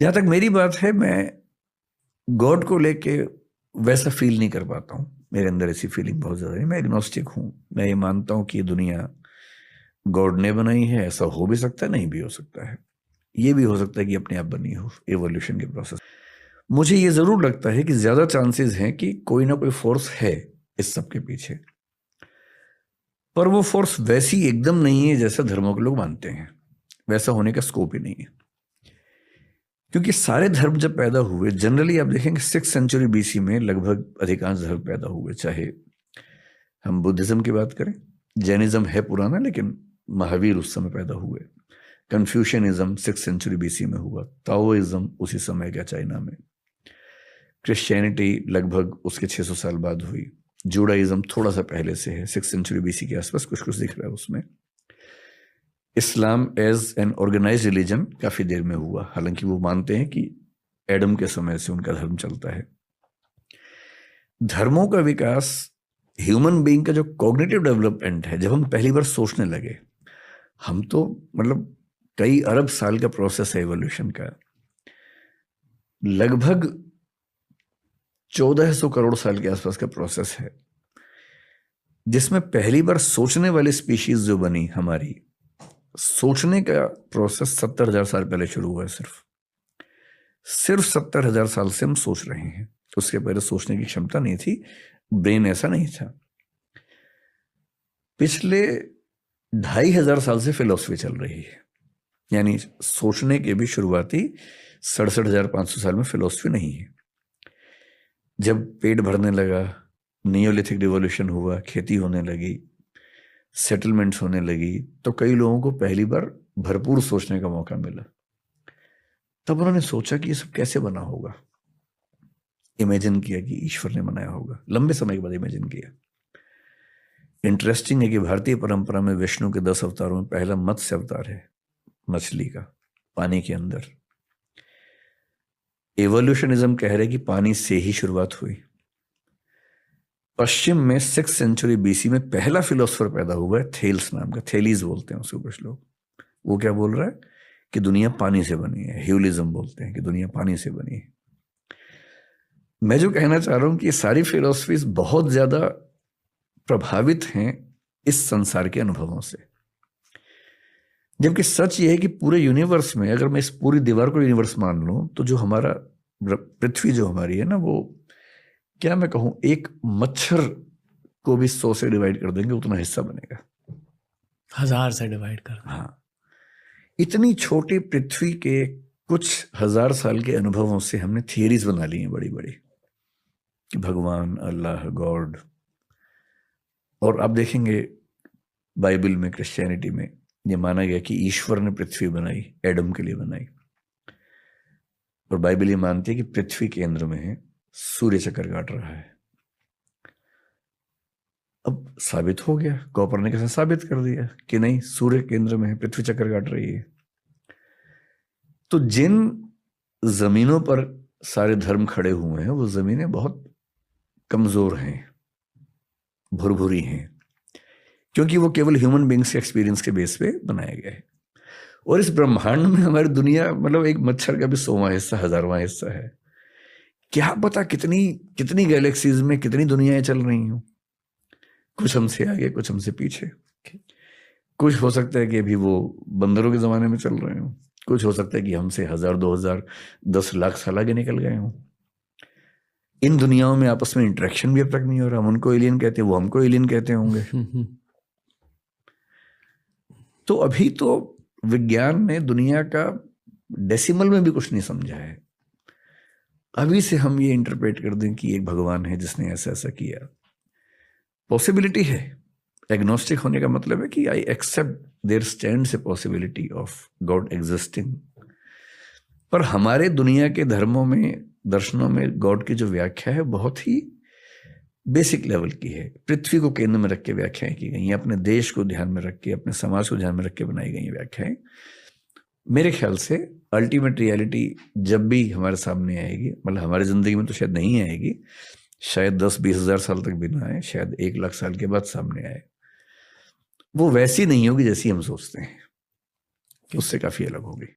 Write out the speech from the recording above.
जहाँ तक मेरी बात है, मैं गॉड को लेके वैसा फील नहीं कर पाता हूँ। मेरे अंदर ऐसी फीलिंग बहुत ज़्यादा है। मैं एग्नोस्टिक हूँ। मैं ये मानता हूँ कि ये दुनिया गॉड ने बनाई है। ऐसा हो भी सकता है, नहीं भी हो सकता है। ये भी हो सकता है कि अपने आप बनी हो, एवोल्यूशन के प्रोसेस। मुझे ये ज़रूर लगता है कि ज़्यादा चांसेस हैं कि कोई ना कोई फोर्स है इस सब के पीछे, पर वो फोर्स वैसी एकदम नहीं है जैसा धर्मों के लोग मानते हैं। वैसा होने का स्कोप ही नहीं है, क्योंकि सारे धर्म जब पैदा हुए, जनरली आप देखेंगे 6th सेंचुरी BC में लगभग अधिकांश धर्म पैदा हुए। चाहे हम बुद्धिज्म की बात करें, जैनिज्म है पुराना, लेकिन महावीर उस समय पैदा हुए। कन्फ्यूशनिज्म 6th सेंचुरी BC में हुआ। ताओइज्म उसी समय का चाइना में। क्रिश्चियनिटी लगभग उसके 600 साल बाद हुई। जूडाइज्म थोड़ा सा पहले से है, 6th सेंचुरी BC के आसपास कुछ कुछ दिख रहा है उसमें। Islam as an organise religion काफी देर में हुआ, हालांकि वो मानते हैं कि एडम के समय से उनका धर्म चलता है। धर्मों का विकास, ह्यूमन बीइंग का जो कॉग्निटिव डेवलपमेंट है, जब हम पहली बार सोचने लगे, हम तो मतलब कई अरब साल का प्रोसेस है एवोल्यूशन का। लगभग 1400 करोड़ साल के आसपास का प्रोसेस है, जिसमें पहली बार सोचने वाली स्पीशीज जो बनी हमारी, सोचने का प्रोसेस 70,000 साल पहले शुरू हुआ है। सिर्फ 70,000 साल से हम सोच रहे हैं। उसके पहले सोचने की क्षमता नहीं थी, ब्रेन ऐसा नहीं था। पिछले 2,500 साल से फिलॉसफी चल रही है, यानी सोचने के भी शुरुआती 67,500 साल में फिलॉसफी नहीं है। जब पेट भरने लगा, नियोलिथिक रिवॉल्यूशन हुआ, खेती होने लगी, सेटलमेंट्स होने लगी, तो कई लोगों को पहली बार भरपूर सोचने का मौका मिला। तब उन्होंने सोचा कि ये सब कैसे बना होगा। इमेजिन किया कि ईश्वर ने बनाया होगा। लंबे समय के बाद इमेजिन किया। इंटरेस्टिंग है कि भारतीय परंपरा में विष्णु के 10 अवतारों में पहला मत्स्य अवतार है, मछली का, पानी के अंदर। एवोल्यूशनिज्म कह रहे कि पानी से ही शुरुआत हुई। पश्चिम में 6th सेंचुरी BC में पहला फिलोसफर पैदा हुआ है, थेल्स नाम का। थेलीज बोलते हैं उसको कुछ लोग। वो क्या बोल रहा है कि दुनिया पानी से बनी है। ह्यूलिज्म बोलते हैं कि दुनिया पानी से बनी है। मैं जो कहना चाह रहा हूं कि ये सारी फिलोसफीज बहुत ज्यादा प्रभावित हैं इस संसार के अनुभवों से, जबकि सच ये है कि पूरे यूनिवर्स में, अगर मैं इस पूरी दीवार को यूनिवर्स मान लूं, तो जो हमारा पृथ्वी जो हमारी है ना, वो क्या मैं कहूं, एक मच्छर को भी 100 से डिवाइड कर देंगे उतना हिस्सा बनेगा। 1000 से डिवाइड कर। हाँ, इतनी छोटी पृथ्वी के कुछ हजार साल के अनुभवों से हमने थियरीज बना ली हैं बड़ी बड़ी, कि भगवान, अल्लाह, गॉड। और आप देखेंगे बाइबल में, क्रिश्चियनिटी में ये माना गया कि ईश्वर ने पृथ्वी बनाई, एडम के लिए बनाई। और बाइबल ये मानती है कि पृथ्वी केंद्र में है, सूर्य चक्कर काट रहा है। अब साबित हो गया, कोपरनिकस ने साबित कर दिया कि नहीं, सूर्य केंद्र में है, पृथ्वी चक्कर काट रही है। तो जिन जमीनों पर सारे धर्म खड़े हुए हैं, वो जमीनें बहुत कमजोर हैं, भुरभुरी हैं, क्योंकि वो केवल ह्यूमन बींग्स के एक्सपीरियंस के बेस पे बनाया गया है। और इस ब्रह्मांड में हमारी दुनिया मतलब एक मच्छर का भी 100वां हिस्सा, 1000वां हिस्सा है। क्या पता कितनी कितनी गैलेक्सीज में कितनी दुनियाएं चल रही हूं। कुछ हमसे आगे, कुछ हमसे पीछे। कुछ हो सकता है कि अभी वो बंदरों के जमाने में चल रहे हो, कुछ हो सकता है कि हमसे 1000, 2000, 10 लाख साल आगे निकल गए हों। इन दुनियाओं में आपस में इंटरेक्शन भी अब तक नहीं हो रहा। हम उनको एलियन कहते हैं, वो हमको एलियन कहते होंगे। तो अभी तो विज्ञान ने दुनिया का डेसिमल में भी कुछ नहीं समझा है। अभी से हम ये इंटरप्रेट कर दें कि एक भगवान है जिसने ऐसा ऐसा किया, पॉसिबिलिटी है। एग्नोस्टिक होने का मतलब है कि I accept there stands a possibility of God existing. पर हमारे दुनिया के धर्मों में, दर्शनों में गॉड की जो व्याख्या है बहुत ही बेसिक लेवल की है। पृथ्वी को केंद्र में रख के व्याख्याएं की गई हैं, अपने देश को ध्यान में रख के, अपने समाज को ध्यान में रख के बनाई गई व्याख्याएं। मेरे ख्याल से अल्टीमेट रियलिटी जब भी हमारे सामने आएगी, मतलब हमारी जिंदगी में तो शायद नहीं आएगी, शायद 10-20 हजार साल तक भी ना आए, शायद 1 लाख साल के बाद सामने आए, वो वैसी नहीं होगी जैसी हम सोचते हैं, उससे काफी अलग होगी।